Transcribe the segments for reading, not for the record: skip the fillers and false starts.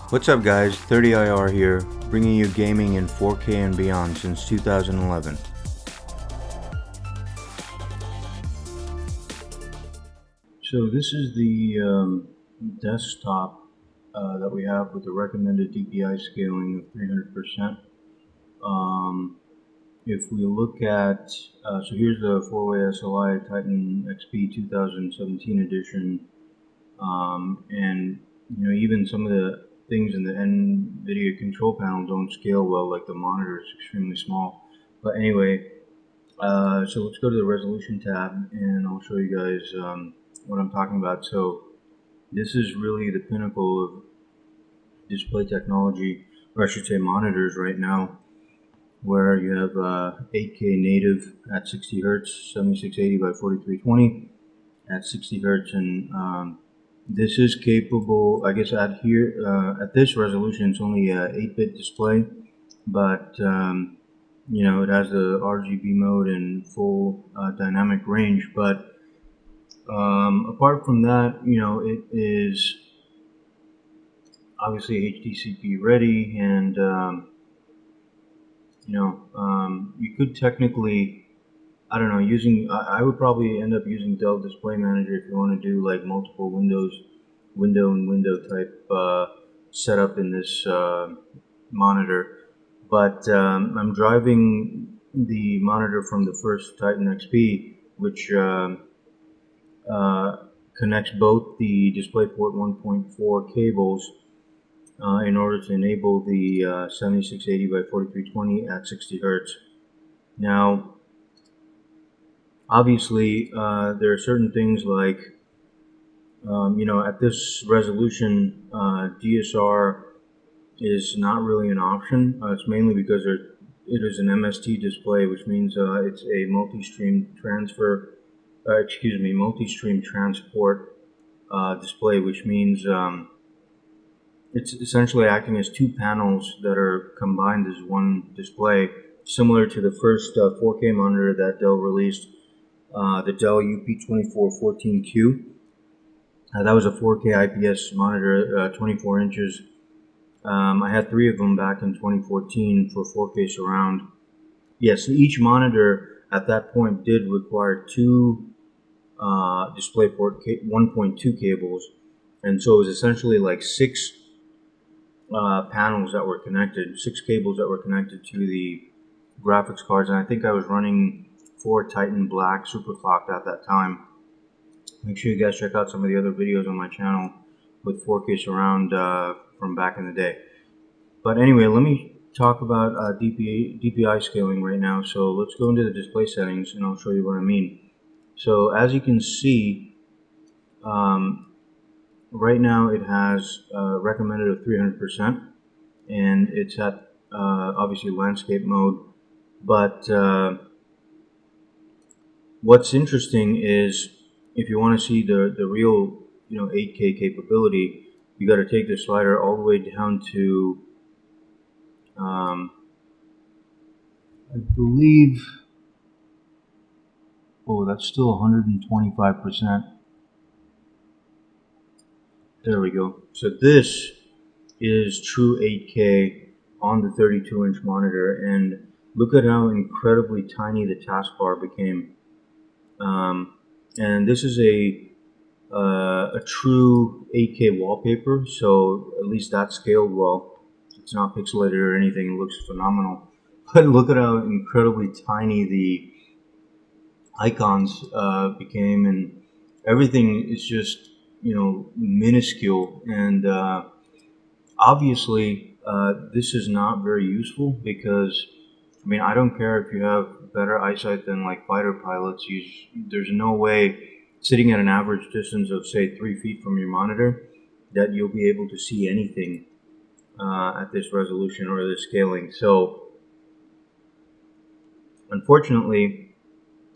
What's up guys, 30IR here, bringing you gaming in 4K and beyond since 2011. So this is the desktop that we have with the recommended DPI scaling of 300%. If we look at, so here's the 4-way SLI Titan XP 2017 edition, and you know, even some of the things in the NVIDIA control panel don't scale well, like the monitor is extremely small. But anyway, so let's go to the resolution tab and I'll show you guys what I'm talking about. So this is really the pinnacle of display technology, or I should say monitors right now, where you have 8K native at 60 Hertz, 7680 by 4320 at 60 Hertz, and this is capable, I guess at this resolution it's only a 8-bit display, but you know, it has the RGB mode and full dynamic range. But apart from that, you know, it is obviously HDCP ready, and you know, you could technically, I don't know, I would probably end up using Dell Display Manager if you want to do like multiple window type setup in this monitor. But I'm driving the monitor from the first Titan XP, which connects both the DisplayPort 1.4 cables in order to enable the 7680 by 4320 at 60 Hertz. Now, obviously, there are certain things like, you know, at this resolution, DSR is not really an option. It's mainly because it is an MST display, which means it's a multi-stream transport display, which means it's essentially acting as two panels that are combined as one display, similar to the first 4K monitor that Dell released, the Dell UP3218K. That was a 4K IPS monitor, 24 inches. I had 3 of them back in 2014 for 4K surround. Yes, each monitor at that point did require 2 DisplayPort 1.2 cables, and so it was essentially like 6 panels that were connected, 6 cables that were connected to the graphics cards, and I think I was running 4 Titan Black superclocked at that time. Make sure you guys check out some of the other videos on my channel with 4K surround from back in the day. But anyway, let me talk about DPI scaling right now. So let's go into the display settings and I'll show you what I mean. So as you can see, right now it has recommended of 300%, and it's at obviously landscape mode. But what's interesting is, if you want to see the real, you know, 8K capability, you got to take the slider all the way down to I believe, oh, that's still 125%. There we go. So this is true 8K on the 32-inch monitor, and look at how incredibly tiny the taskbar became. And this is a true 8K wallpaper, so at least that scaled well. It's not pixelated or anything, it looks phenomenal. But look at how incredibly tiny the icons became, and everything is just, you know, minuscule. And obviously this is not very useful, because I mean, I don't care if you have better eyesight than like fighter pilots. There's no way, sitting at an average distance of say 3 feet from your monitor, that you'll be able to see anything at this resolution or this scaling. So unfortunately,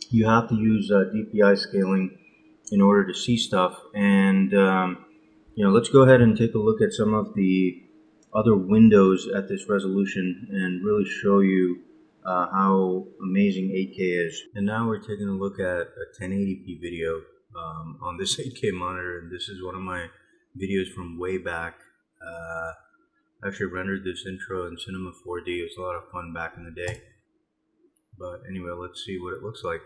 you have to use DPI scaling in order to see stuff. And you know, let's go ahead and take a look at some of the other windows at this resolution and really show you how amazing 8K is. And now we're taking a look at a 1080p video on this 8K monitor, and this is one of my videos from way back. Actually rendered this intro in Cinema 4D. It was a lot of fun back in the day. But anyway, let's see what it looks like.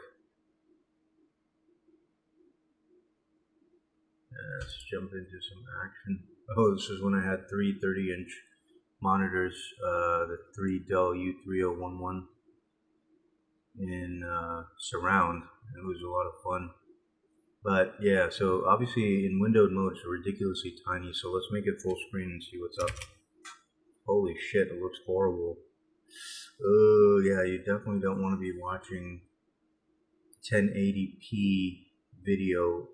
Let's jump into some action. Oh, this is when I had three 30-inch monitors, the three Dell UP3218K in surround. It was a lot of fun. But yeah, so obviously in windowed mode it's ridiculously tiny, so let's make it full screen and see what's up. Holy shit, it looks horrible. Oh yeah, you definitely don't want to be watching 1080p video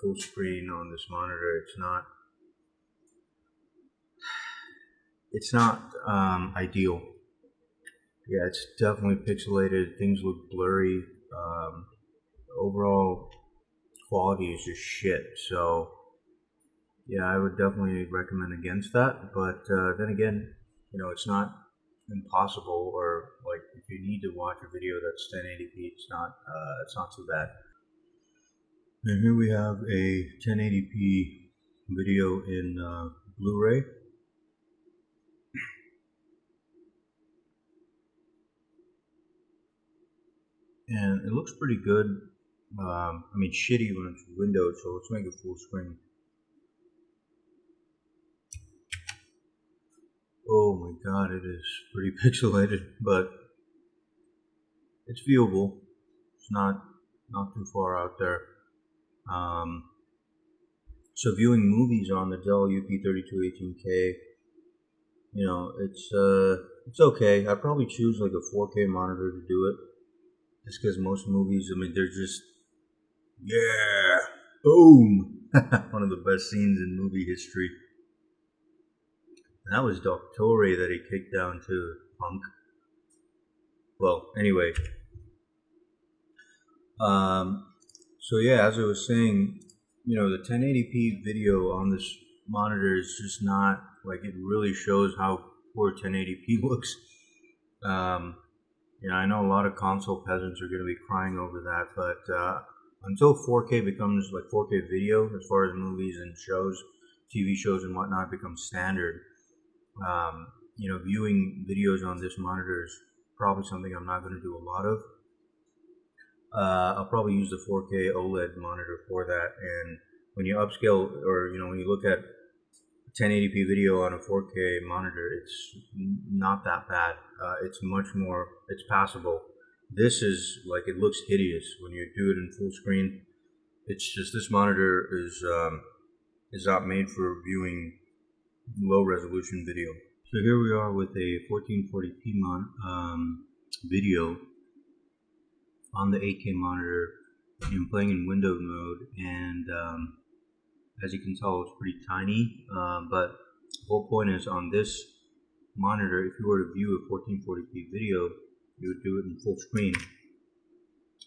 full screen on this monitor. It's not ideal. Yeah, it's definitely pixelated. Things look blurry. Overall quality is just shit. So yeah, I would definitely recommend against that. But then again, it's not impossible, or like if you need to watch a video that's 1080p, it's not too bad. And here we have a 1080p video in Blu-ray. And it looks pretty good. I mean, shitty when it's windowed, so let's make it full screen. Oh my god, it is pretty pixelated, but it's viewable. It's not too far out there. So viewing movies on the Dell UP3218K, it's okay. I'd probably choose like a 4K monitor to do it, just because most movies, I mean, they're just, yeah, boom, one of the best scenes in movie history. And that was Doctore that he kicked down to punk. Well, anyway. So yeah, as I was saying, the 1080p video on this monitor is just not, like, it really shows how poor 1080p looks. I know a lot of console peasants are going to be crying over that, but until 4K becomes, like, 4K video, as far as movies and shows, TV shows and whatnot become standard, viewing videos on this monitor is probably something I'm not going to do a lot of. I'll probably use the 4K OLED monitor for that, and when you upscale, or when you look at 1080p video on a 4K monitor, it's not that bad. It's passable. This is, like, it looks hideous when you do it in full screen. It's just, this monitor is not made for viewing low resolution video. So here we are with a 1440p video on the 8K monitor, and playing in windowed mode, and as you can tell, it's pretty tiny, but the whole point is, on this monitor, if you were to view a 1440p video, you would do it in full screen,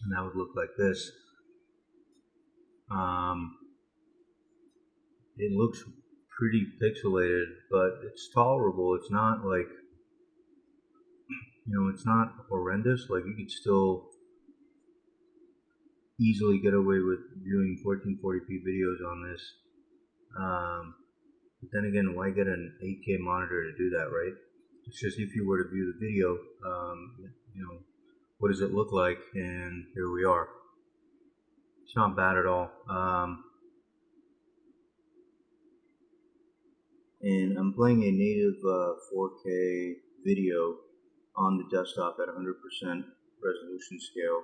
and that would look like this. It looks pretty pixelated, but it's tolerable. It's not like, it's not horrendous. Like, you could still easily get away with viewing 1440p videos on this. But then again, why get an 8K monitor to do that, right? It's just, if you were to view the video, what does it look like? And here we are. It's not bad at all. And I'm playing a native 4K video on the desktop at 100% resolution scale.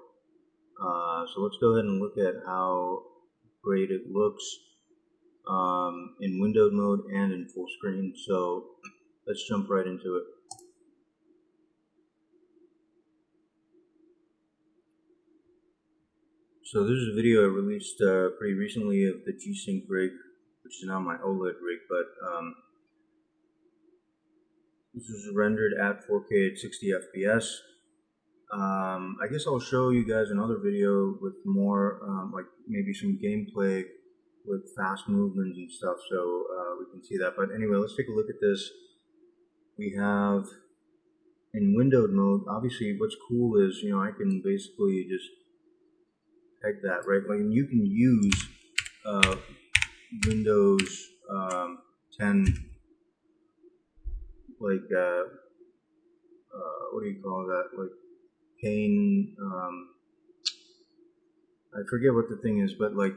So let's go ahead and look at how great it looks in windowed mode and in full screen. So let's jump right into it. So this is a video I released pretty recently of the G-Sync rig, which is now my OLED rig, but this was rendered at 4K at 60 FPS. I guess I'll show you guys another video with more, like maybe some gameplay with fast movements and stuff, so we can see that. But anyway, let's take a look at this. We have, in windowed mode, obviously what's cool is, I can basically just peg that, right? Like, you can use Windows 10 like what do you call that? Like pane. I forget what the thing is, but like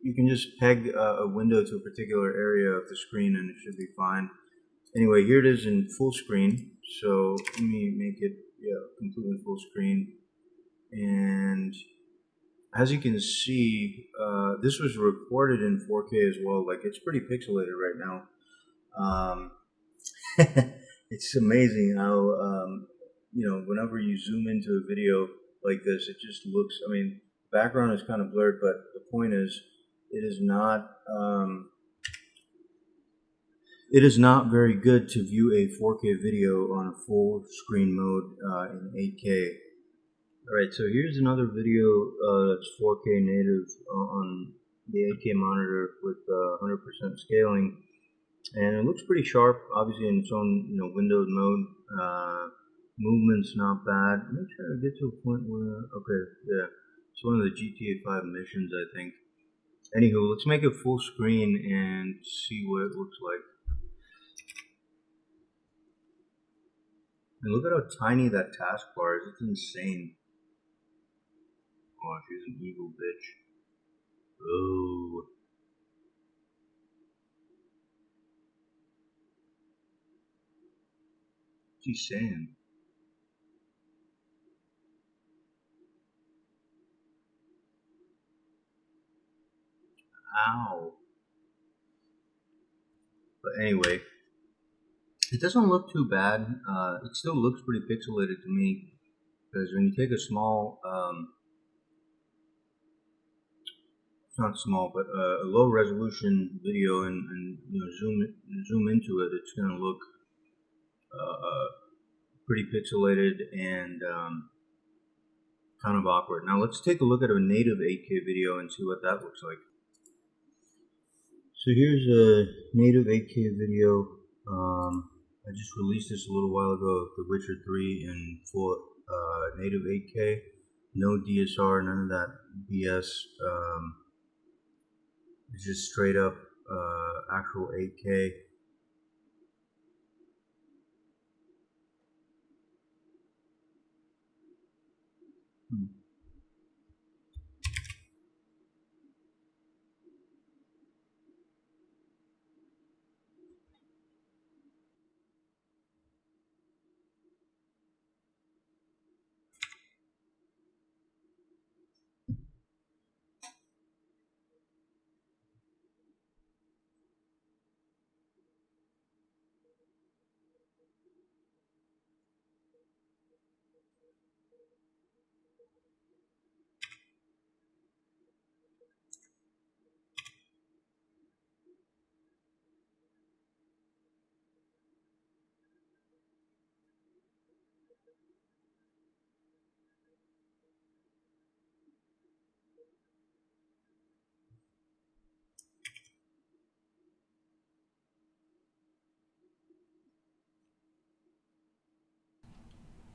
you can just peg a window to a particular area of the screen and it should be fine. Anyway, here it is in full screen. So let me make it completely full screen. And as you can see, this was recorded in 4K as well. Like it's pretty pixelated right now. It's amazing how whenever you zoom into a video like this, it just looks. I mean, background is kind of blurred, but the point is, it is not. It is not very good to view a 4K video on a full screen mode in 8K. Alright, so here's another video that's 4K native on the 8K monitor with 100% scaling, and it looks pretty sharp, obviously in its own windowed mode. Movement's not bad. Make sure I get to a point where, okay, yeah, it's one of the GTA 5 missions, I think. Anywho, let's make it full screen and see what it looks like. And look at how tiny that taskbar is. It's insane. Oh, she's an evil bitch. Oh. What's he saying? Ow. But anyway, it doesn't look too bad. It still looks pretty pixelated to me, because when you take a small, not small, but a low resolution video and zoom into it, it's gonna look pretty pixelated and kind of awkward. Now let's take a look at a native 8K video and see what that looks like. So here's a native 8K video. I just released this a little while ago, The Witcher 3 in full native 8K. No DSR, none of that BS. It's just straight up actual 8K.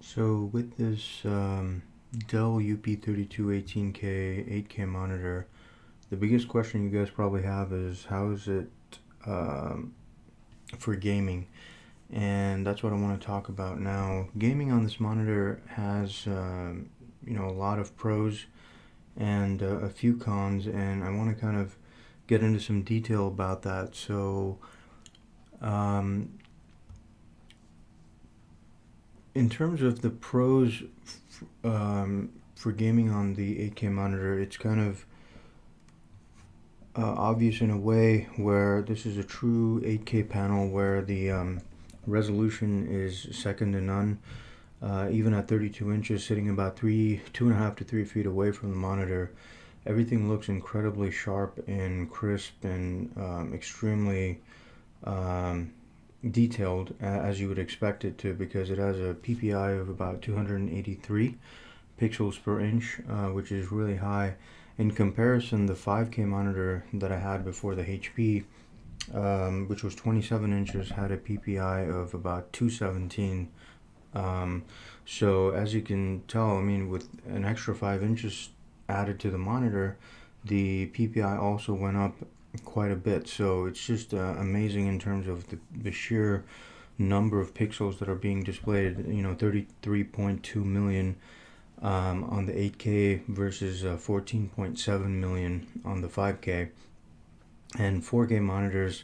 So with this Dell UP3218K 8K monitor, the biggest question you guys probably have is how is it for gaming? And that's what I want to talk about now. Gaming on this monitor has a lot of pros and a few cons, and I want to kind of get into some detail about that. So in terms of the pros for gaming on the 8K monitor, it's kind of obvious in a way where this is a true 8K panel where the resolution is second to none. Even at 32 inches, sitting about 2.5 to 3 feet away from the monitor, everything looks incredibly sharp and crisp and extremely detailed, as you would expect it to, because it has a PPI of about 283 pixels per inch, which is really high. In comparison, the 5K monitor that I had before, the HP, which was 27 inches, had a PPI of about 217. So as you can tell, I mean, with an extra 5 inches added to the monitor, the PPI also went up quite a bit. So it's just amazing in terms of the sheer number of pixels that are being displayed, 33.2 million on the 8K versus 14.7 million on the 5K. And 4K monitors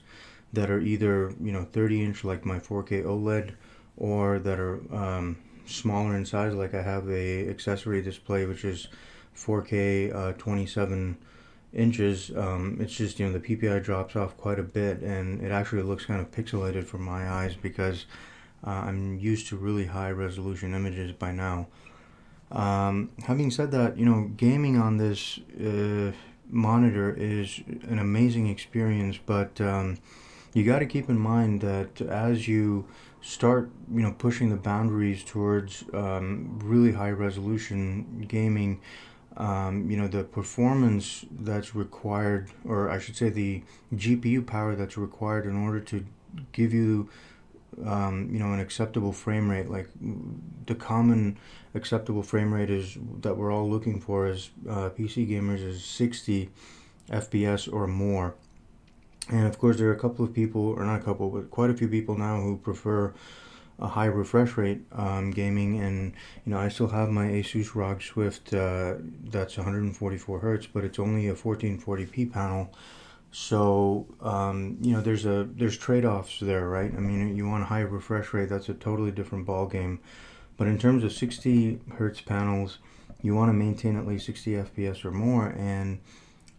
that are either 30-inch like my 4K OLED, or that are smaller in size, like I have a accessory display which is 4K 27 inches. It's just, the PPI drops off quite a bit, and it actually looks kind of pixelated for my eyes because I'm used to really high resolution images by now. Having said that, gaming on this monitor is an amazing experience, but you got to keep in mind that as you start pushing the boundaries towards really high resolution gaming, the performance that's required, or I should say the GPU power that's required in order to give you an acceptable frame rate, like the common acceptable frame rate is that we're all looking for as PC gamers, is 60 FPS or more. And of course there are a couple of people, or not a couple, but quite a few people now who prefer a high refresh rate gaming. And I still have my Asus ROG Swift that's 144 Hertz, but it's only a 1440p panel. So there's trade-offs there, right? I mean, you want a high refresh rate, that's a totally different ball game. But in terms of 60 hertz panels, you want to maintain at least 60 FPS or more. And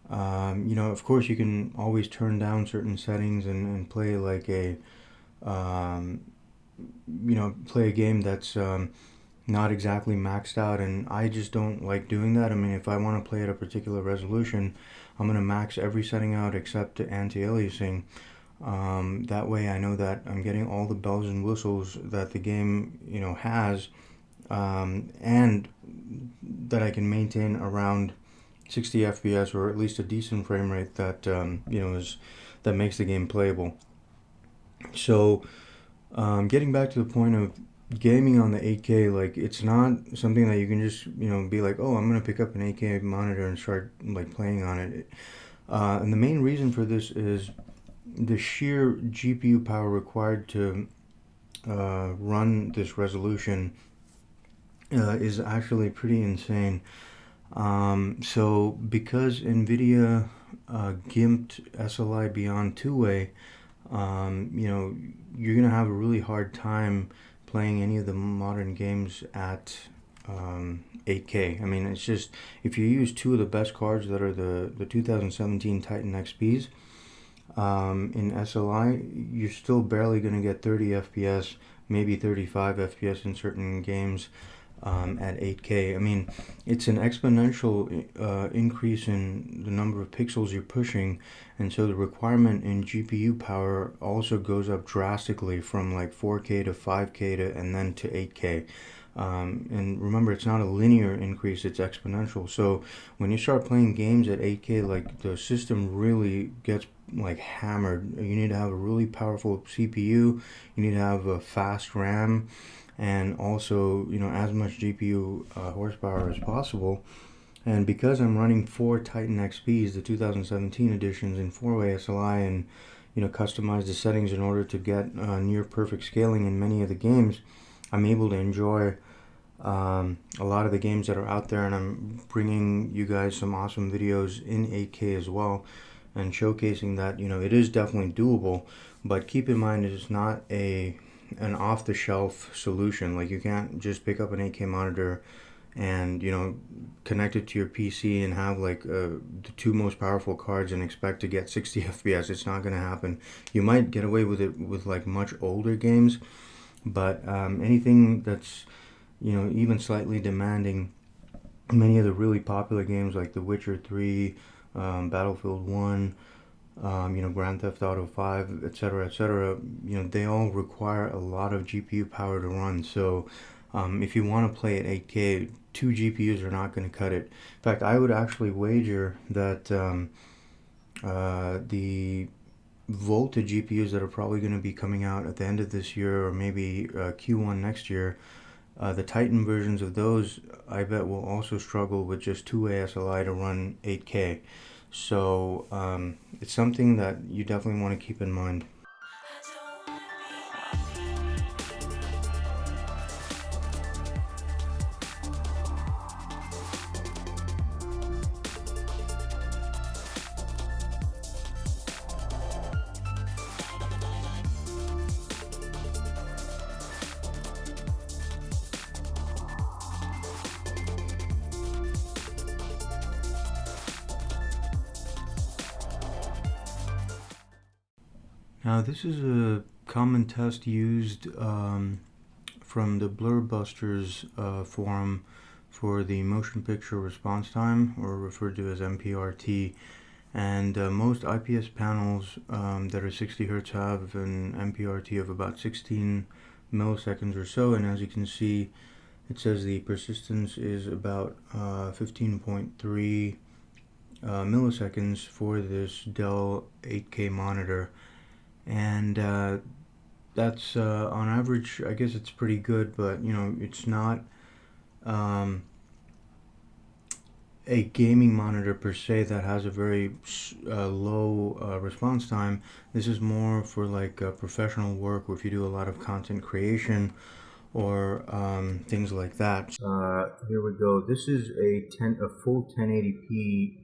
of course you can always turn down certain settings and play like a play a game that's not exactly maxed out, and I just don't like doing that. I mean, if I want to play at a particular resolution, I'm going to max every setting out except anti-aliasing. That way I know that I'm getting all the bells and whistles that the game has, and that I can maintain around 60 FPS, or at least a decent frame rate that that makes the game playable. So getting back to the point of gaming on the 8K, like, it's not something that you can just be like, oh, I'm gonna pick up an 8K monitor and start like playing on it. And the main reason for this is the sheer GPU power required to run this resolution is actually pretty insane. So because NVIDIA gimped SLI beyond two-way, you're gonna have a really hard time playing any of the modern games at 8K. I mean, it's just, if you use two of the best cards that are the 2017 Titan XPs in SLI, you're still barely going to get 30 FPS, maybe 35 FPS in certain games at 8K. I mean, it's an exponential increase in the number of pixels you're pushing, and so the requirement in GPU power also goes up drastically from like 4K to 5K to, and then to 8K. And remember, it's not a linear increase, it's exponential. So when you start playing games at 8K, like, the system really gets like hammered. You need to have a really powerful CPU, you need to have a fast RAM, and also as much GPU horsepower as possible. And because I'm running 4 Titan XPs, the 2017 editions, in 4-way SLI, and customize the settings in order to get near perfect scaling in many of the games, I'm able to enjoy a lot of the games that are out there, and I'm bringing you guys some awesome videos in 8K as well, and showcasing that it is definitely doable. But keep in mind, it is not an off-the-shelf solution. Like, you can't just pick up an 8K monitor and connect it to your PC and have like the 2 most powerful cards and expect to get 60 FPS. It's not going to happen. You might get away with it with like much older games, but anything that's even slightly demanding, many of the really popular games like The Witcher 3, Battlefield 1, Grand Theft Auto 5, etc., they all require a lot of GPU power to run. So if you want to play at 8K, 2 GPUs are not going to cut it. In fact, I would actually wager that the Volta GPUs that are probably going to be coming out at the end of this year, or maybe Q1 next year, the Titan versions of those, I bet, will also struggle with just 2-way SLI to run 8K. So it's something that you definitely want to keep in mind. Now this is a common test used from the Blurbusters forum for the motion picture response time, or referred to as MPRT. And most IPS panels that are 60 Hz have an MPRT of about 16 milliseconds or so, and as you can see, it says the persistence is about 15.3 milliseconds for this Dell 8K monitor. And that's on average, I guess it's pretty good, but you know, it's not a gaming monitor per se that has a very low response time. This is more for like professional work, or if you do a lot of content creation or things like that. Here we go. This is a full 1080p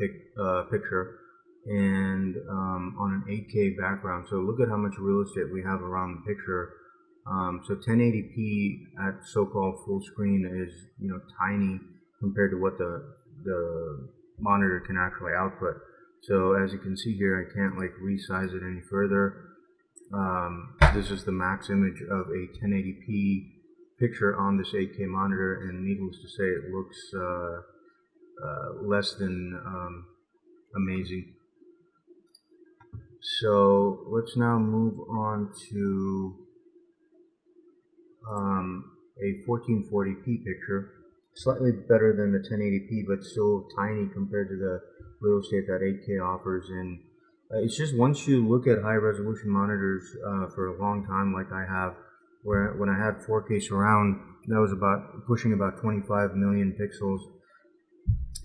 picture, and on an 8K background. So look at how much real estate we have around the picture. So 1080p at so-called full screen is, you know, tiny compared to what the monitor can actually output. So as you can see here, I can't like resize it any further. This is the max image of a 1080p picture on this 8K monitor, and needless to say, it looks less than amazing. So let's now move on to a 1440p picture. Slightly better than the 1080p, but still tiny compared to the real estate that 8K offers. And it's just, once you look at high resolution monitors for a long time, like I have, where when I had 4K surround, that was pushing about 25 million pixels.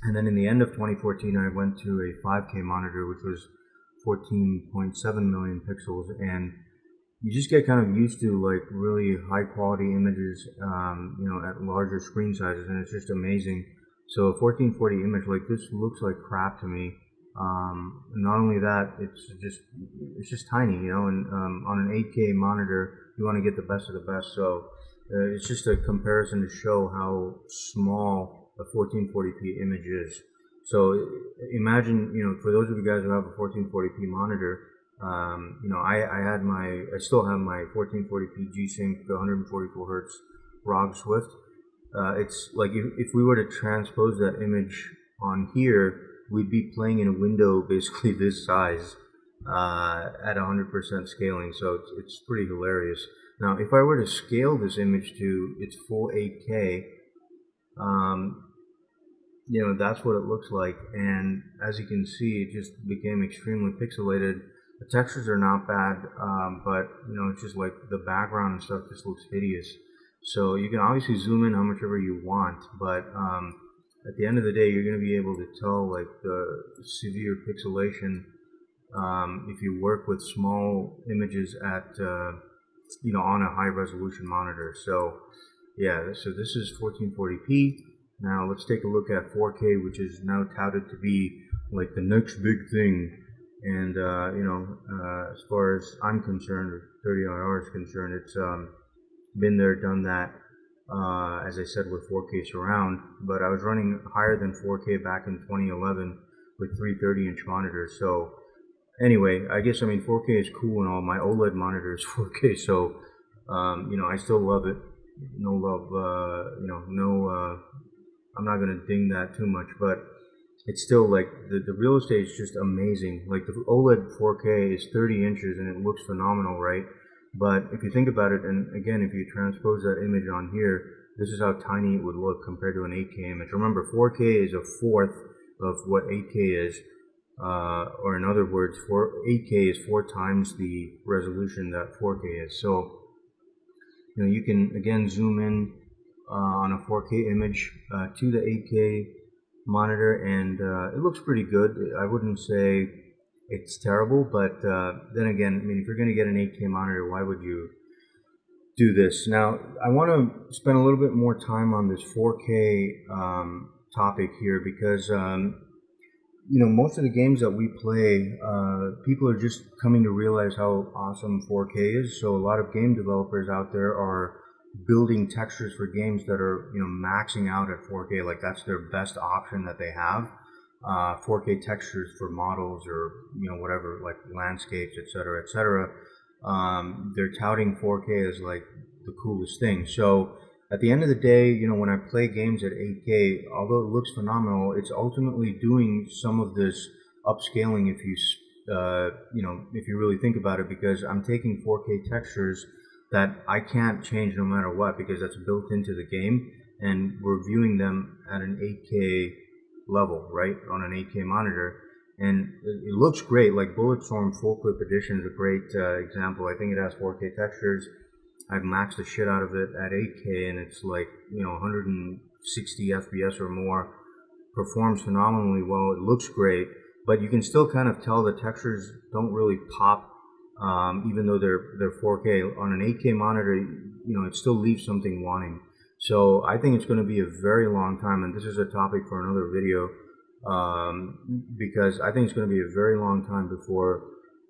And then in the end of 2014, I went to a 5K monitor, which was 14.7 million pixels, and you just get kind of used to like really high quality images, you know, at larger screen sizes, and it's just amazing. So a 1440 image like this looks like crap to me. Not only that, it's just tiny, you know, and on an 8K monitor, you want to get the best of the best. So it's just a comparison to show how small a 1440p image is. So imagine, you know, for those of you guys who have a 1440p monitor, you know, I still have my 1440p G-Sync 144 Hertz ROG Swift. It's like if we were to transpose that image on here, we'd be playing in a window basically this size at 100% scaling. So it's pretty hilarious. Now, if I were to scale this image to its full 8K, you know, that's what it looks like. And as you can see, it just became extremely pixelated. The textures are not bad, but you know, it's just like the background and stuff just looks hideous. So you can obviously zoom in how much ever you want, but at the end of the day, you're going to be able to tell like the severe pixelation if you work with small images at you know, on a high resolution monitor. So yeah, so this is 1440p. Now let's take a look at 4K, which is now touted to be like the next big thing. And you know, as far as I'm concerned, or 30IR is concerned, it's been there, done that. As I said, with 4K surround, but I was running higher than 4K back in 2011 with 330-inch monitors. So anyway, I guess, I mean, 4K is cool and all. My OLED monitor is 4K, so you know, I still love it. No love, you know, no. I'm not gonna ding that too much, but it's still like the real estate is just amazing. Like the OLED 4K is 30 inches and it looks phenomenal, right? But if you think about it, and again, if you transpose that image on here, this is how tiny it would look compared to an 8K image. Remember, 4K is a fourth of what 8K is, or in other words, 8K is 4 times the resolution that 4K is. So, you know, you can again zoom in on a 4K image to the 8K monitor, and it looks pretty good. I wouldn't say it's terrible, but then again, I mean, if you're going to get an 8K monitor, why would you do this? Now, I want to spend a little bit more time on this 4K topic here, because you know, most of the games that we play, people are just coming to realize how awesome 4K is. So a lot of game developers out there are building textures for games that are, you know, maxing out at 4K. Like that's their best option that they have. 4K textures for models, or you know, whatever, like landscapes, etc., etc. they're touting 4K as like the coolest thing. So at the end of the day, you know, when I play games at 8K, although it looks phenomenal, it's ultimately doing some of this upscaling if you know, if you really think about it, because I'm taking 4K textures that I can't change no matter what, because that's built into the game, and we're viewing them at an 8K level, right, on an 8K monitor. And it looks great. Like Bulletstorm Full Clip Edition is a great example. I think it has 4K textures. I've maxed the shit out of it at 8K, and it's like, you know, 160 FPS or more. Performs phenomenally well. It looks great, but you can still kind of tell the textures don't really pop, even though they're 4K. On an 8K monitor, you know, it still leaves something wanting. So I think it's going to be a very long time, and this is a topic for another video, because I think it's going to be a very long time before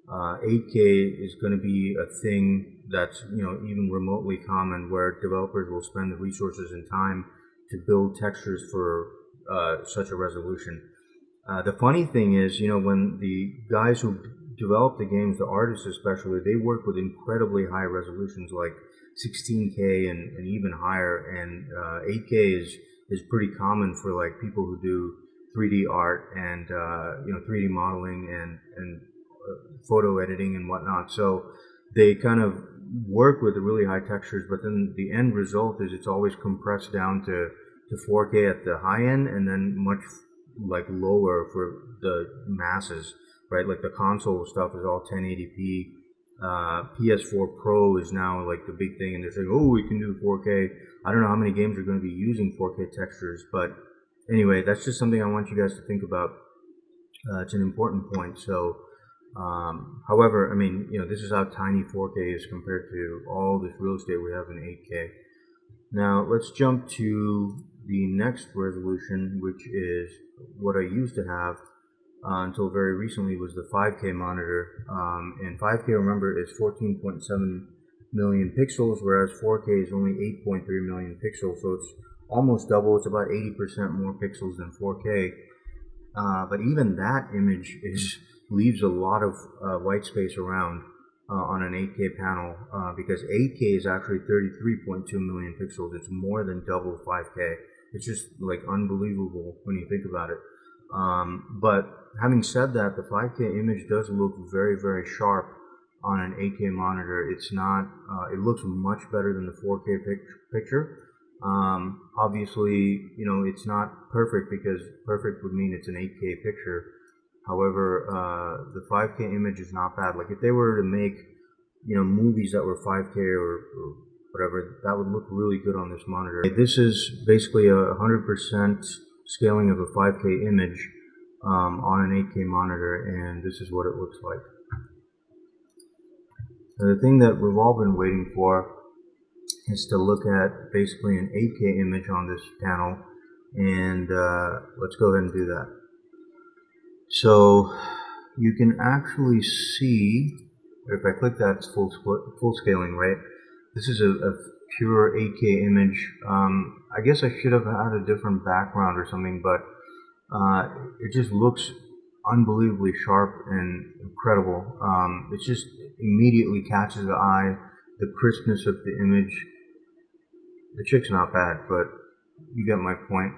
8K is going to be a thing that's, you know, even remotely common, where developers will spend the resources and time to build textures for such a resolution. The funny thing is, you know, when the guys who develop the games, the artists especially, they work with incredibly high resolutions like 16K and even higher, and 8K is pretty common for like people who do 3D art and you know, 3D modeling and photo editing and whatnot. So they kind of work with really high textures, but then the end result is it's always compressed down to 4K at the high end, and then much like lower for the masses, right? Like the console stuff is all 1080p. PS4 Pro is now like the big thing, and they're saying, oh, we can do 4K. I don't know how many games are going to be using 4K textures, but anyway, that's just something I want you guys to think about. It's an important point. So, however, I mean, you know, this is how tiny 4K is compared to all this real estate we have in 8K. Now, let's jump to the next resolution, which is what I used to have until very recently, was the 5K monitor. And 5K, remember, is 14.7 million pixels, whereas 4K is only 8.3 million pixels. So it's almost double. It's about 80% more pixels than 4K. But even that image leaves a lot of white space around on an 8K panel, because 8K is actually 33.2 million pixels. It's more than double 5K. It's just like unbelievable when you think about it. But having said that, the 5K image does look very, very sharp on an 8K monitor. It's not, it looks much better than the 4K picture. Obviously, you know, it's not perfect, because perfect would mean it's an 8K picture. However, the 5K image is not bad. Like if they were to make, you know, movies that were 5K or whatever, that would look really good on this monitor. This is basically a 100% scaling of a 5K image on an 8K monitor, and this is what it looks like. Now, the thing that we've all been waiting for is to look at basically an 8K image on this panel, and let's go ahead and do that. So you can actually see, if I click that, it's full scaling, right? This is a pure 8K image. I guess I should have had a different background or something, but it just looks unbelievably sharp and incredible. It just immediately catches the eye, the crispness of the image. The chick's not bad, but you get my point.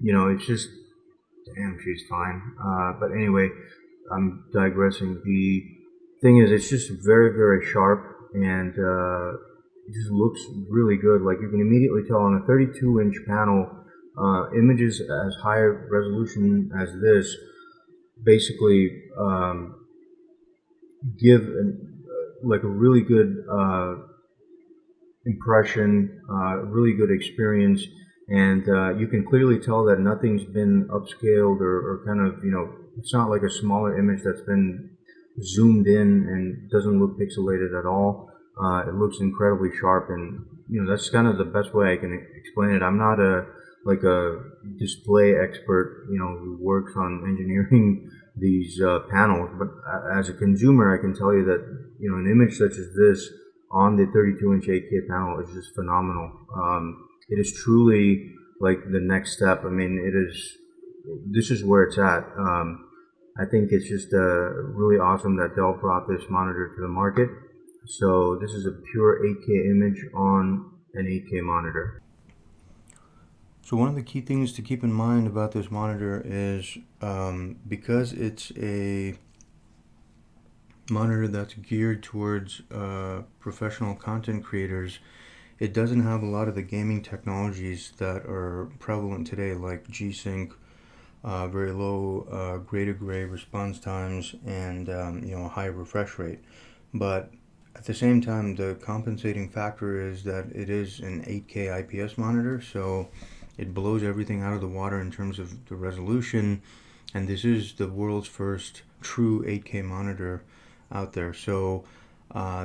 You know, it's just, damn, she's fine. But anyway, I'm digressing. The thing is, it's just very, very sharp, and it just looks really good. Like you can immediately tell on a 32-inch panel, images as high resolution as this basically give like a really good impression, really good experience, and you can clearly tell that nothing's been upscaled or kind of, you know, it's not like a smaller image that's been zoomed in and doesn't look pixelated at all. It looks incredibly sharp, and you know, that's kind of the best way I can explain it. I'm not a display expert, you know, who works on engineering these panels, but as a consumer, I can tell you that, you know, an image such as this on the 32-inch 8K panel is just phenomenal. It is truly like the next step. I mean, this is where it's at. I think it's just really awesome that Dell brought this monitor to the market. So this is a pure 8K image on an 8K monitor. So one of the key things to keep in mind about this monitor is because it's a monitor that's geared towards professional content creators, it doesn't have a lot of the gaming technologies that are prevalent today, like G-Sync, very low gray to gray response times, and a high refresh rate. But at the same time, the compensating factor is that it is an 8K IPS monitor, so it blows everything out of the water in terms of the resolution, and this is the world's first true 8K monitor out there. So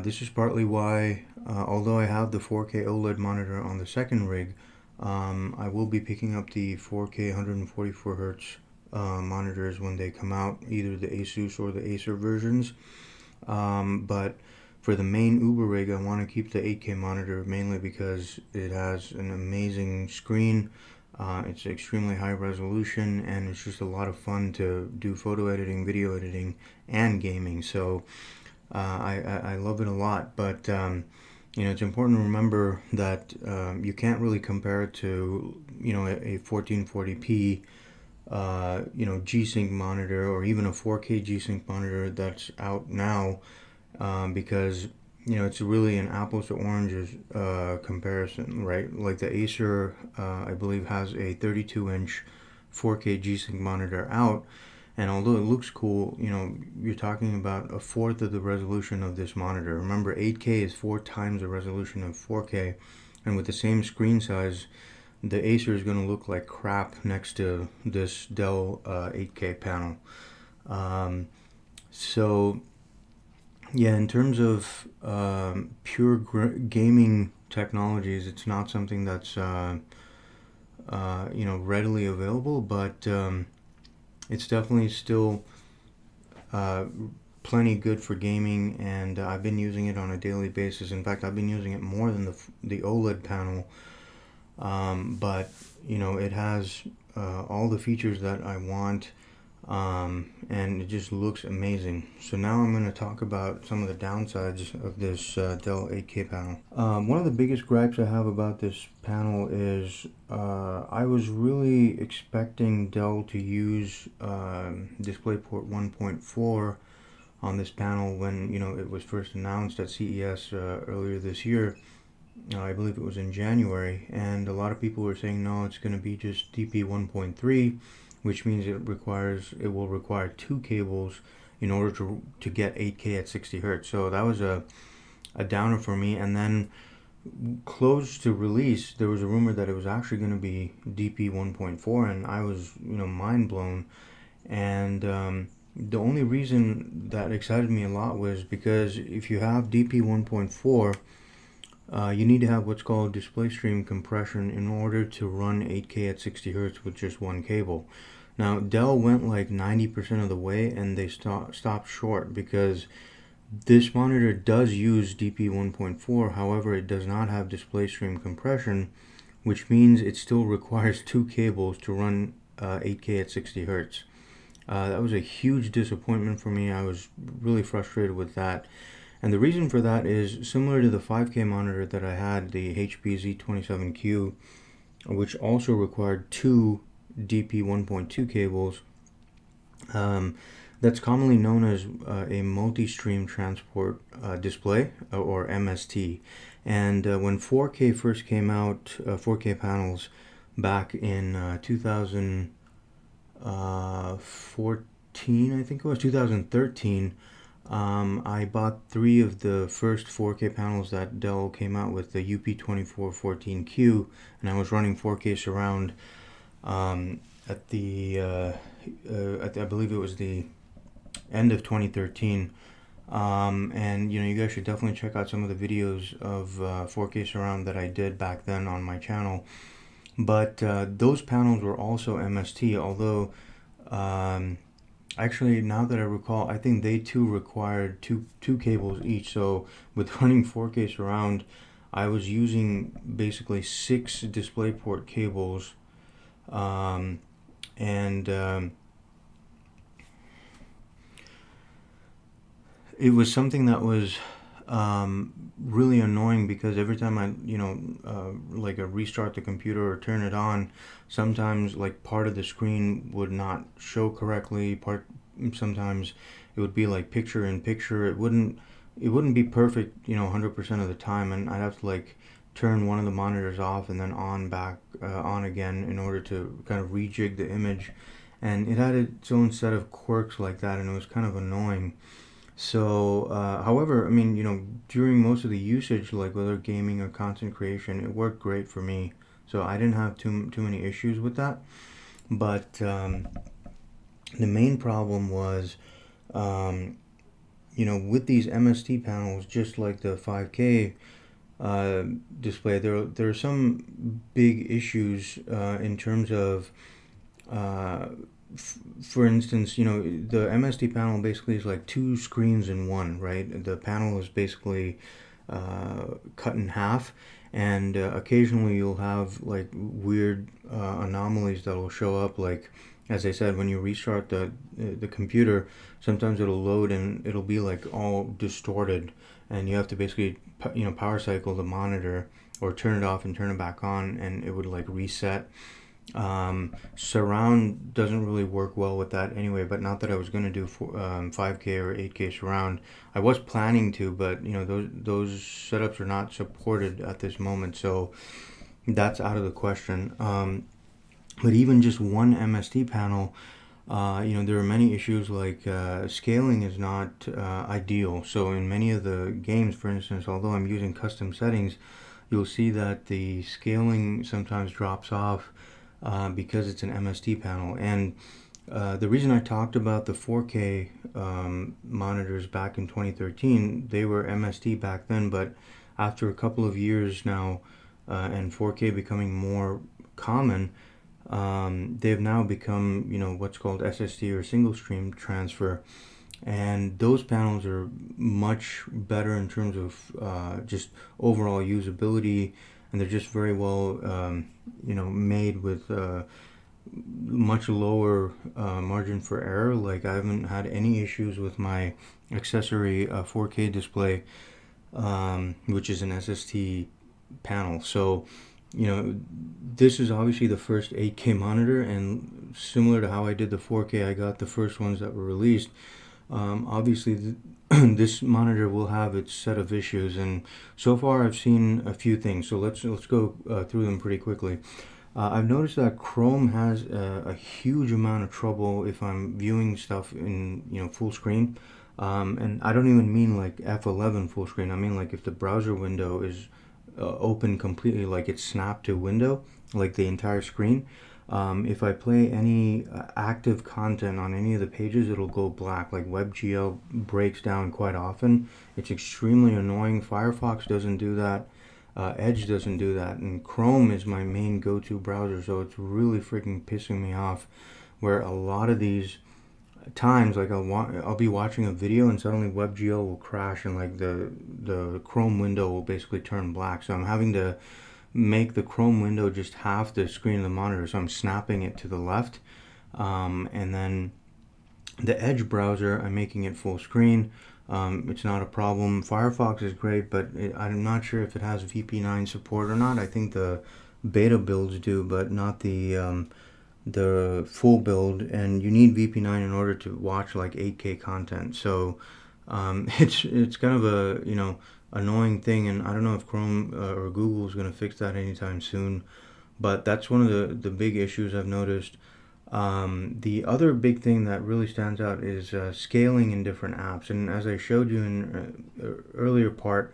this is partly why, although I have the 4K OLED monitor on the second rig, I will be picking up the 4K 144 Hz monitors when they come out, either the Asus or the Acer versions. But for the main Uber rig, I want to keep the 8K monitor mainly because it has an amazing screen. It's extremely high resolution, and it's just a lot of fun to do photo editing, video editing, and gaming. So I love it a lot. But it's important to remember that you can't really compare it to a 1440p G-Sync monitor, or even a 4K G-Sync monitor that's out now, because it's really an apples to oranges comparison, right? Like the Acer, I believe, has a 32-inch 4K G-Sync monitor out, and although it looks cool, you're talking about a fourth of the resolution of this monitor. Remember, 8K is 4 times the resolution of 4K, and with the same screen size, the Acer is going to look like crap next to this Dell 8K panel. So yeah, in terms of pure gaming technologies, it's not something that's readily available, but it's definitely still plenty good for gaming, and I've been using it on a daily basis. In fact, I've been using it more than the OLED panel, but it has all the features that I want, and it just looks amazing. So now I'm going to talk about some of the downsides of this Dell 8K panel. One of the biggest gripes I have about this panel is I was really expecting Dell to use DisplayPort 1.4 on this panel when it was first announced at CES earlier this year. I believe it was in January, and a lot of people were saying no, it's going to be just DP 1.3, which means it will require 2 cables in order to get 8K at 60 Hertz. So that was a downer for me. And then close to release, there was a rumor that it was actually going to be DP 1.4, and I was mind blown. And the only reason that excited me a lot was because if you have DP 1.4, you need to have what's called display stream compression in order to run 8K at 60 Hertz with just one cable. Now, Dell went like 90% of the way, and they stopped short, because this monitor does use DP 1.4. However, it does not have display stream compression, which means it still requires 2 cables to run 8K at 60 Hertz. That was a huge disappointment for me. I was really frustrated with that. And the reason for that is similar to the 5K monitor that I had, the HP Z27Q, which also required 2 DP 1.2 cables. That's commonly known as a multi-stream transport display, or MST. And when 4K first came out, 4K panels back in 2014, I think it was 2013, I bought 3 of the first 4K panels that Dell came out with, the UP3218K, and I was running 4K surround at I believe it was the end of 2013. And you guys should definitely check out some of the videos of 4K surround that I did back then on my channel. But those panels were also MST, although actually, now that I recall, I think they too required two cables each. So with running 4K surround, I was using basically 6 DisplayPort cables, and it was something that was really annoying, because every time I, like, restart the computer or turn it on, sometimes like part of the screen would not show correctly. Sometimes it would be like picture in picture. It wouldn't be perfect, 100% of the time, and I'd have to like turn one of the monitors off and then on again in order to kind of rejig the image. And it had its own set of quirks like that, and it was kind of annoying. So, however, I mean, during most of the usage, like whether gaming or content creation, it worked great for me. So I didn't have too many issues with that. But the main problem was, um, with these MST panels, just like the 5K display, there are some big issues in terms of, uh, for instance, the MST panel basically is like two screens in one, right? The panel is basically cut in half, and occasionally you'll have like weird anomalies that will show up. Like, as I said, when you restart the computer, sometimes it'll load and it'll be like all distorted, and you have to basically power cycle the monitor or turn it off and turn it back on, and it would like reset. Surround doesn't really work well with that anyway, but not that I was going to do 5K or 8K surround. I was planning to, but those setups are not supported at this moment, so that's out of the question. But even just one MST panel, there are many issues, like scaling is not ideal. So in many of the games, for instance, although I'm using custom settings, you'll see that the scaling sometimes drops off because it's an MST panel. And the reason I talked about the 4K monitors back in 2013, they were MST back then, but after a couple of years now, and 4K becoming more common, they've now become, what's called SSD, or single stream transfer. And those panels are much better in terms of just overall usability, and they're just very well, made with much lower margin for error. Like, I haven't had any issues with my accessory 4K display, which is an SST panel. So, this is obviously the first 8K monitor, and similar to how I did the 4K, I got the first ones that were released. Obviously, this monitor will have its set of issues, and so far I've seen a few things. So let's go through them pretty quickly. I've noticed that Chrome has a huge amount of trouble if I'm viewing stuff in full screen, and I don't even mean like F11 full screen. I mean like if the browser window is open completely, like it's snapped to window, like the entire screen. If I play any active content on any of the pages, it'll go black. Like WebGL breaks down quite often. It's extremely annoying. Firefox doesn't do that. Edge doesn't do that. And Chrome is my main go-to browser, so it's really freaking pissing me off. Where a lot of these times, like I'll be watching a video and suddenly WebGL will crash, and like the Chrome window will basically turn black. So I'm having to make the Chrome window just half the screen of the monitor, so I'm snapping it to the left, and then the Edge browser, I'm making it full screen. It's not a problem. Firefox is great, but I'm not sure if it has VP9 support or not. I think the beta builds do, but not the full build, and you need VP9 in order to watch like 8K content. So it's kind of a annoying thing, and I don't know if Chrome or Google is going to fix that anytime soon, but that's one of the big issues I've noticed. The other big thing that really stands out is scaling in different apps, and as I showed you in earlier part,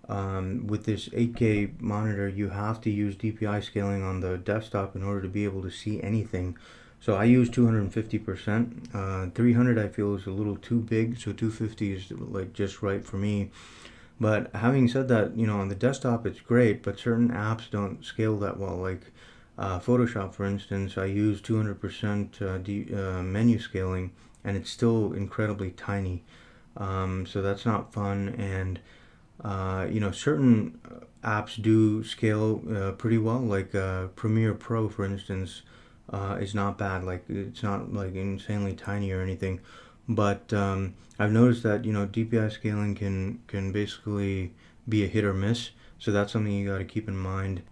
with this 8K monitor, you have to use DPI scaling on the desktop in order to be able to see anything. So I use 250%. 300 I feel is a little too big, so 250 is like just right for me. But having said that, on the desktop it's great, but certain apps don't scale that well. Like Photoshop, for instance, I use 200% menu scaling, and it's still incredibly tiny. So that's not fun. And certain apps do scale pretty well, like Premiere Pro, for instance, is not bad. Like, it's not like insanely tiny or anything, but I've noticed that DPI scaling can basically be a hit or miss, so that's something you got to keep in mind.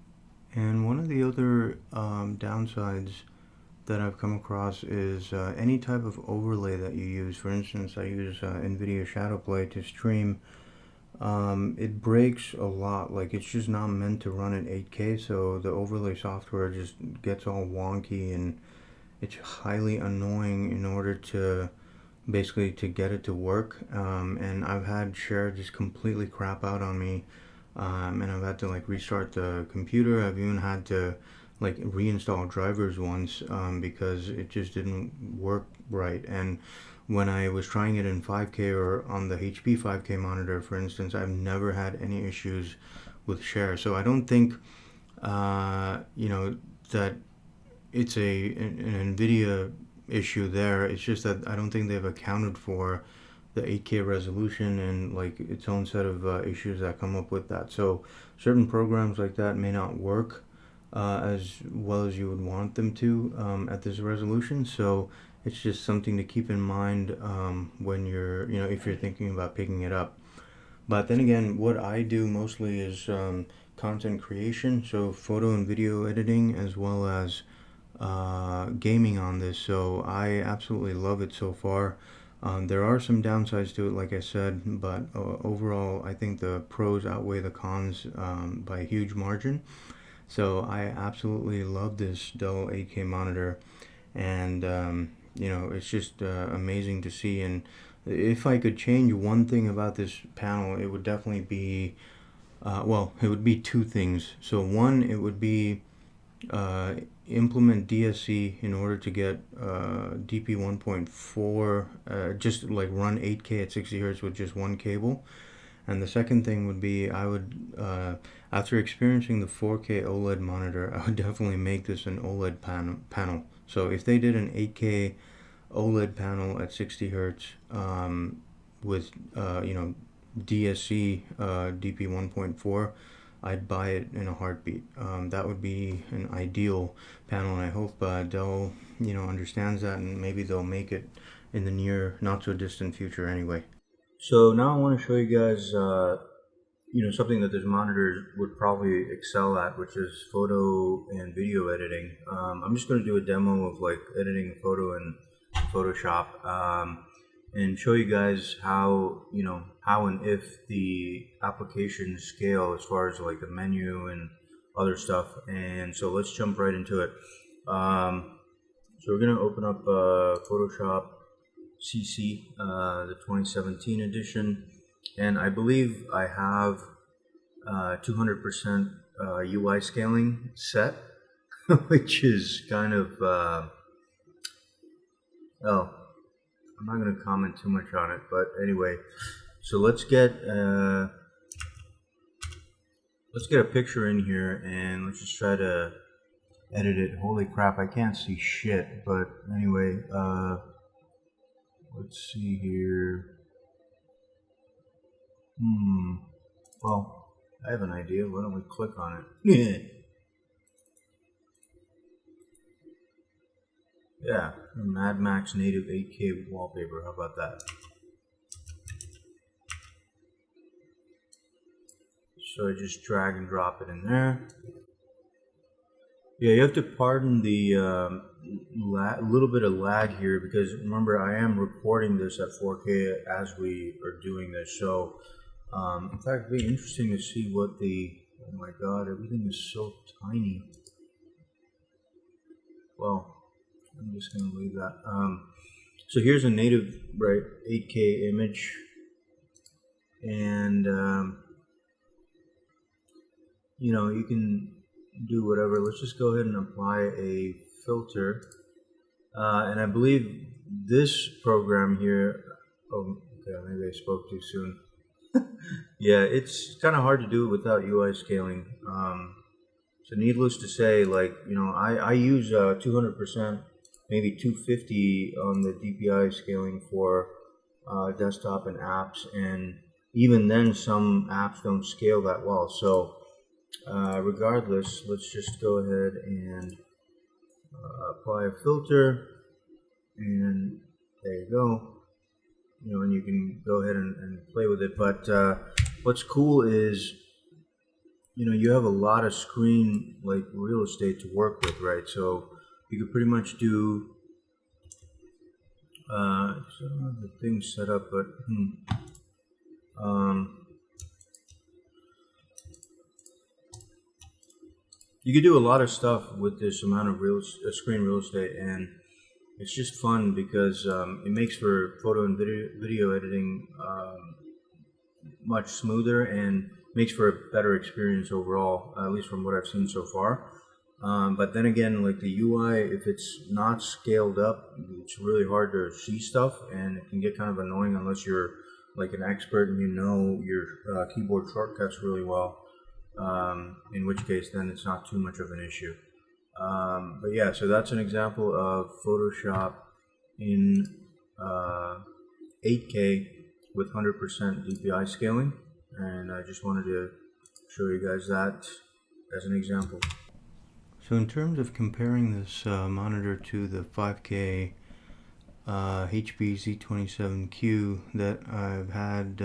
And one of the other downsides that I've come across is any type of overlay that you use. For instance, I use NVIDIA Shadowplay to stream. It breaks a lot. Like, it's just not meant to run at 8K, so the overlay software just gets all wonky, and it's highly annoying in order to basically to get it to work. And I've had Share just completely crap out on me, and I've had to like restart the computer. I've even had to like reinstall drivers once because it just didn't work right. And when I was trying it in 5K or on the HP 5K monitor, for instance, I've never had any issues with Share. So I don't think that it's an NVIDIA issue there. It's just that I don't think they've accounted for the 8K resolution and like its own set of issues that come up with that. So certain programs like that may not work as well as you would want them to at this resolution. So it's just something to keep in mind when you're, if you're thinking about picking it up. But then again, what I do mostly is content creation, so photo and video editing, as well as gaming on this. So I absolutely love it so far. There are some downsides to it, like I said, but overall, I think the pros outweigh the cons by a huge margin. So I absolutely love this Dell 8K monitor, and it's just amazing to see. And if I could change one thing about this panel, it would definitely be, it would be two things. So one, it would be implement DSC in order to get DP 1.4, just like run 8K at 60 Hz with just one cable. And the second thing would be I would, after experiencing the 4K OLED monitor, I would definitely make this an OLED panel. So if they did an 8K OLED panel at 60 Hz with, DSC DP 1.4, I'd buy it in a heartbeat. That would be an ideal panel, and I hope Dell, understands that, and maybe they'll make it in the near, not so distant future anyway. So now I want to show you guys, something that this monitor would probably excel at, which is photo and video editing. I'm just going to do a demo of like editing a photo in Photoshop and show you guys how, how and if the applications scale as far as like the menu and other stuff. And so let's jump right into it. So we're going to open up Photoshop CC, the 2017 edition, and I believe I have 200% UI scaling set, which is kind of I'm not going to comment too much on it, but anyway, so let's get a picture in here, and let's just try to edit it. Holy crap, I can't see shit, but anyway, let's see here. Well, I have an idea. Why don't we click on it? Yeah, Mad Max native 8K wallpaper. How about that? So I just drag and drop it in there. Yeah, you have to pardon the little bit of lag here, because remember, I am recording this at 4K as we are doing this. So, in fact, it'd be interesting to see what the, oh my god, everything is so tiny. Well, I'm just going to leave that. So here's a native, 8K image. And, you can do whatever. Let's just go ahead and apply a filter. And I believe this program here, okay, maybe I spoke too soon. Yeah, it's kind of hard to do it without UI scaling. So needless to say, I use 200%, maybe 250 on the DPI scaling for desktop and apps, and even then some apps don't scale that well. So regardless, let's just go ahead and apply a filter, and there you go. and you can go ahead and play with it. But what's cool is, you have a lot of screen like real estate to work with, right? So you could pretty much do, so I don't have the thing set up, but you could do a lot of stuff with this amount of screen real estate, and it's just fun because it makes for photo and video editing much smoother and makes for a better experience overall, at least from what I've seen so far. But then again, like the UI, if it's not scaled up, it's really hard to see stuff, and it can get kind of annoying unless you're like an expert and you know your keyboard shortcuts really well. In which case, then it's not too much of an issue. But yeah, so that's an example of Photoshop in 8K with 100% DPI scaling, and I just wanted to show you guys that as an example. So in terms of comparing this monitor to the 5K HP Z27Q that I've had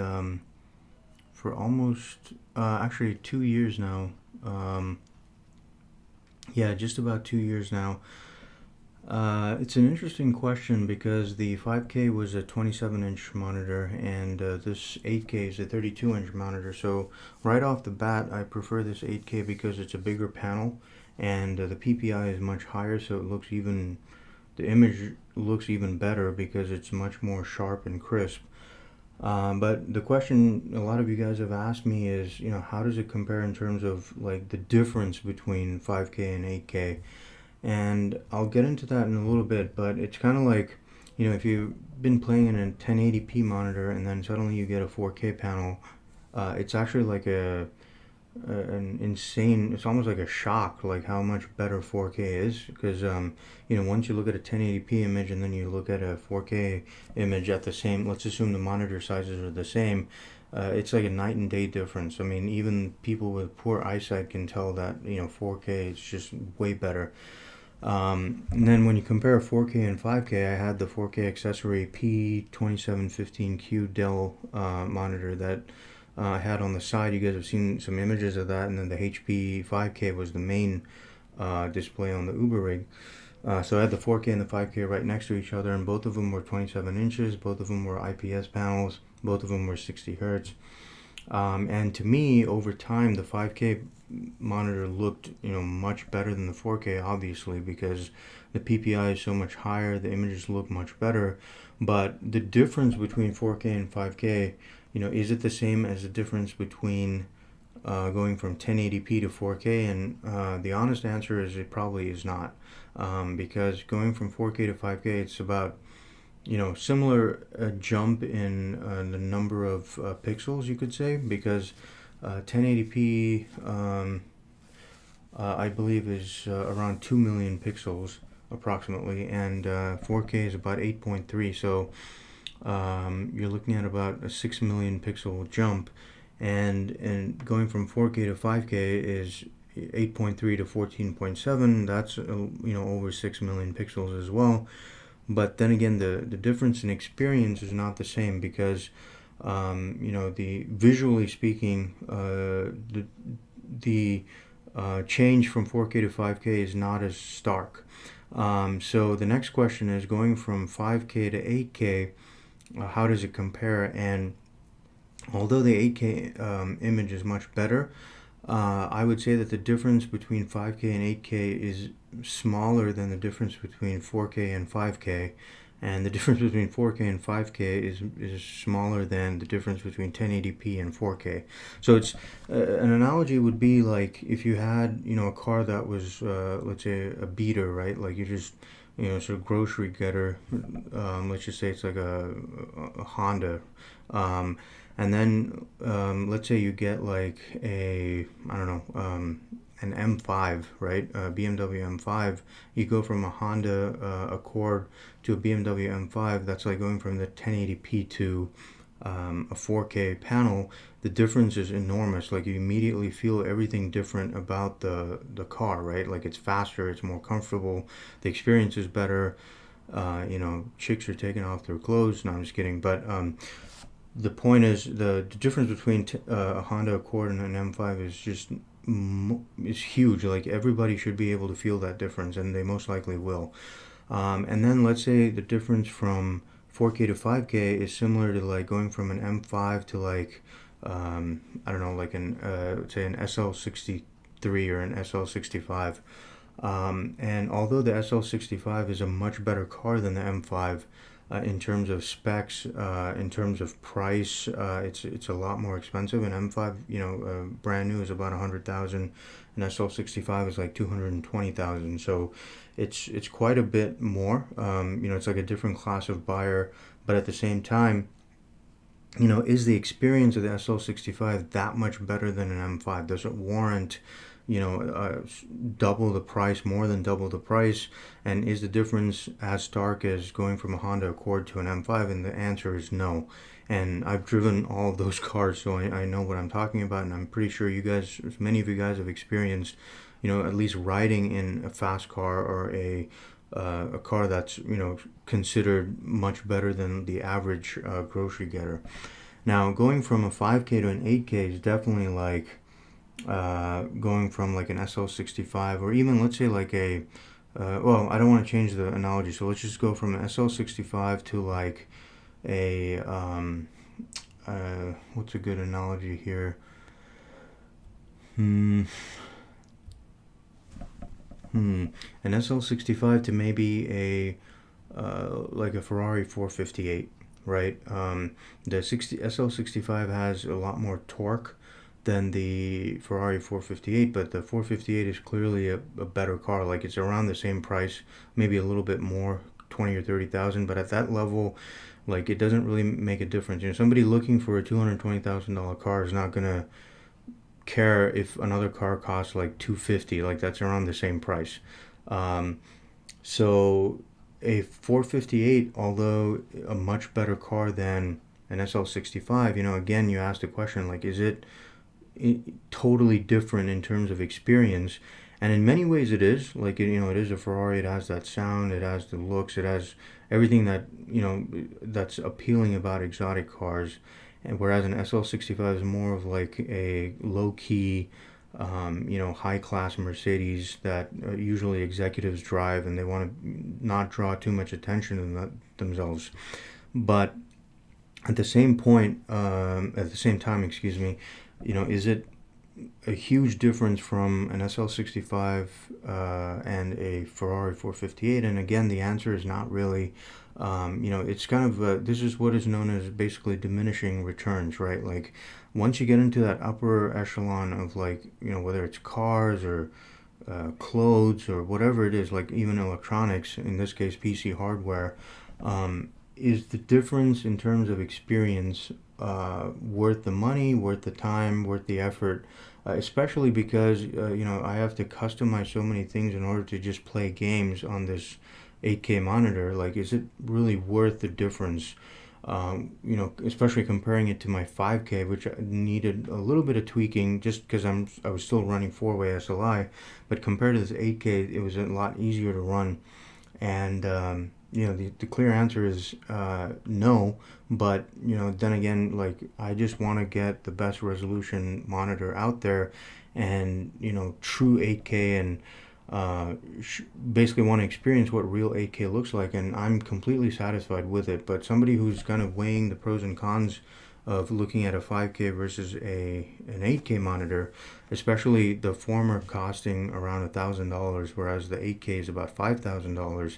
for almost actually 2 years now, yeah, just about 2 years now. It's an interesting question because the 5K was a 27-inch monitor and this 8K is a 32-inch monitor. So right off the bat, I prefer this 8K because it's a bigger panel and the PPI is much higher, so it looks even, the image looks even better because it's much more sharp and crisp. But the question a lot of you guys have asked me is, how does it compare in terms of like the difference between 5K and 8K? And I'll get into that in a little bit, but it's kind of like, if you've been playing in a 1080p monitor and then suddenly you get a 4K panel, it's actually like an insane, it's almost like a shock, like how much better 4K is, because once you look at a 1080p image and then you look at a 4K image at the same, let's assume the monitor sizes are the same, it's like a night and day difference. I mean, even people with poor eyesight can tell that 4K is just way better. And then when you compare 4K and 5K, I had the 4K accessory P2715Q Dell monitor that I had on the side. You guys have seen some images of that, and then the HP 5K was the main display on the Uber rig. So I had the 4K and the 5K right next to each other, and both of them were 27 inches, both of them were IPS panels, both of them were 60 hertz. And to me, over time, the 5K monitor looked, much better than the 4K, obviously, because the PPI is so much higher, the images look much better. But the difference between 4K and 5K, is it the same as the difference between going from 1080p to 4K? And the honest answer is it probably is not, because going from 4K to 5K, it's about similar jump in the number of pixels, you could say, because 1080p I believe is around 2 million pixels approximately, and 4K is about 8.3, so you're looking at about a 6 million pixel jump, and going from 4K to 5K is 8.3 to 14.7, that's over 6 million pixels as well. But then again, the difference in experience is not the same because, the visually speaking, the change from 4K to 5K is not as stark. So the next question is, going from 5K to 8K, how does it compare? And although the 8K image is much better, I would say that the difference between 5K and 8K is smaller than the difference between 4K and 5K, and the difference between 4K and 5K is smaller than the difference between 1080p and 4K. So it's an analogy would be like if you had a car that was let's say a beater, right? Like you just sort of grocery getter. Let's just say it's like a Honda. And then let's say you get like a, I don't know, an M5, right? A BMW M5. You go from a Honda Accord to a BMW M5. That's like going from the 1080p to a 4K panel. The difference is enormous. Like you immediately feel everything different about the car, right? Like it's faster, it's more comfortable, the experience is better. You know, chicks are taking off their clothes. No, I'm just kidding. But the point is, the difference between a Honda Accord and an M5 is just is huge. Like, everybody should be able to feel that difference, and they most likely will. And then let's say the difference from 4K to 5K is similar to like going from an M5 to like I don't know, like an say an SL63 or an SL65. And although the SL65 is a much better car than the M5 in terms of specs, in terms of price, it's a lot more expensive. An M5, you know, brand new is about 100,000, and SL65 is like 220,000. So it's quite a bit more. You know, it's like a different class of buyer, but at the same time, you know, is the experience of the SL65 that much better than an M5? Does it warrant, you know, double the price, more than double the price? And is the difference as stark as going from a Honda Accord to an M5? And the answer is no. And I've driven all of those cars, so I know what I'm talking about, and I'm pretty sure you guys, many of you guys have experienced, you know, at least riding in a fast car or a car that's, you know, considered much better than the average grocery getter. Now, going from a 5K to an 8K is definitely like going from like an SL65, or even let's say like a well, I don't want to change the analogy, so let's just go from an SL65 to like a what's a good analogy here? An SL65 to maybe a like a Ferrari 458, right? The SL65 has a lot more torque than the Ferrari 458, but the 458 is clearly a better car. Like, it's around the same price, maybe a little bit more, 20 or 30,000, but at that level, like, it doesn't really make a difference. You know, somebody looking for a $220,000 car is not gonna care if another car costs like 250. Like, that's around the same price. So a 458, although a much better car than an SL65, you know, again, you asked the question, like, is it totally different in terms of experience? And in many ways it is. Like, you know, it is a Ferrari. It has that sound, it has the looks, it has everything that, you know, that's appealing about exotic cars. And whereas an SL65 is more of like a low-key, you know, high-class Mercedes that usually executives drive, and they want to not draw too much attention to themselves. But at the same point, at the same time, excuse me, you know, is it a huge difference from an SL65 and a Ferrari 458? And again, the answer is not really. You know, it's kind of this is what is known as basically diminishing returns, right? Like, once you get into that upper echelon of, like, you know, whether it's cars or clothes or whatever it is, like even electronics, in this case PC hardware, is the difference in terms of experience worth the money, worth the time, worth the effort? Especially because you know, I have to customize so many things in order to just play games on this 8K monitor. Like, is it really worth the difference? You know, especially comparing it to my 5K, which needed a little bit of tweaking just because I was still running 4-way SLI, but compared to this 8K, it was a lot easier to run. And you know, the clear answer is no. But, you know, then again, like, I just want to get the best resolution monitor out there, and, you know, true 8K, and basically want to experience what real 8K looks like, and I'm completely satisfied with it. But somebody who's kind of weighing the pros and cons of looking at a 5K versus an 8K monitor, especially the former costing around $1,000, whereas the 8K is about $5,000,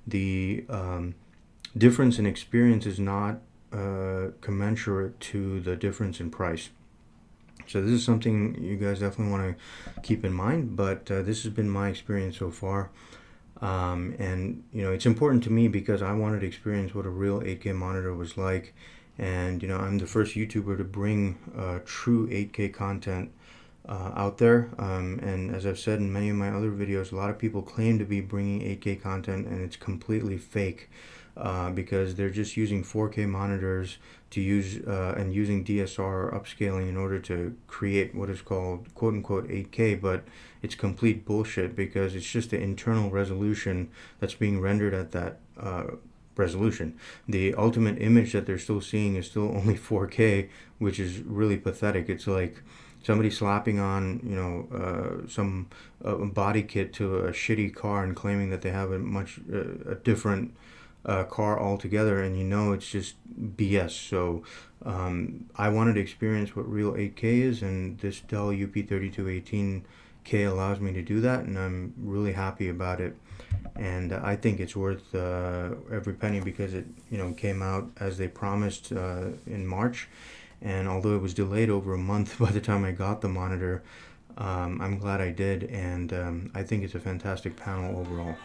the difference in experience is not commensurate to the difference in price. So this is something you guys definitely want to keep in mind, but this has been my experience so far. And, you know, it's important to me because I wanted to experience what a real 8K monitor was like. And, you know, I'm the first YouTuber to bring true 8K content out there. And as I've said in many of my other videos, a lot of people claim to be bringing 8K content, and it's completely fake. because they're just using 4K monitors to use and using DSR upscaling in order to create what is called quote unquote 8K, but it's complete bullshit because it's just the internal resolution that's being rendered at that resolution. The ultimate image that they're still seeing is still only 4K, which is really pathetic. It's like somebody slapping on, some body kit to a shitty car and claiming that they have a different car altogether, and it's just BS. So I wanted to experience what real 8K is, and this Dell UP3218K allows me to do that, and I'm really happy about it. And I think it's worth every penny because it came out as they promised in March, and although it was delayed over a month by the time I got the monitor, I'm glad I did, and I think it's a fantastic panel overall.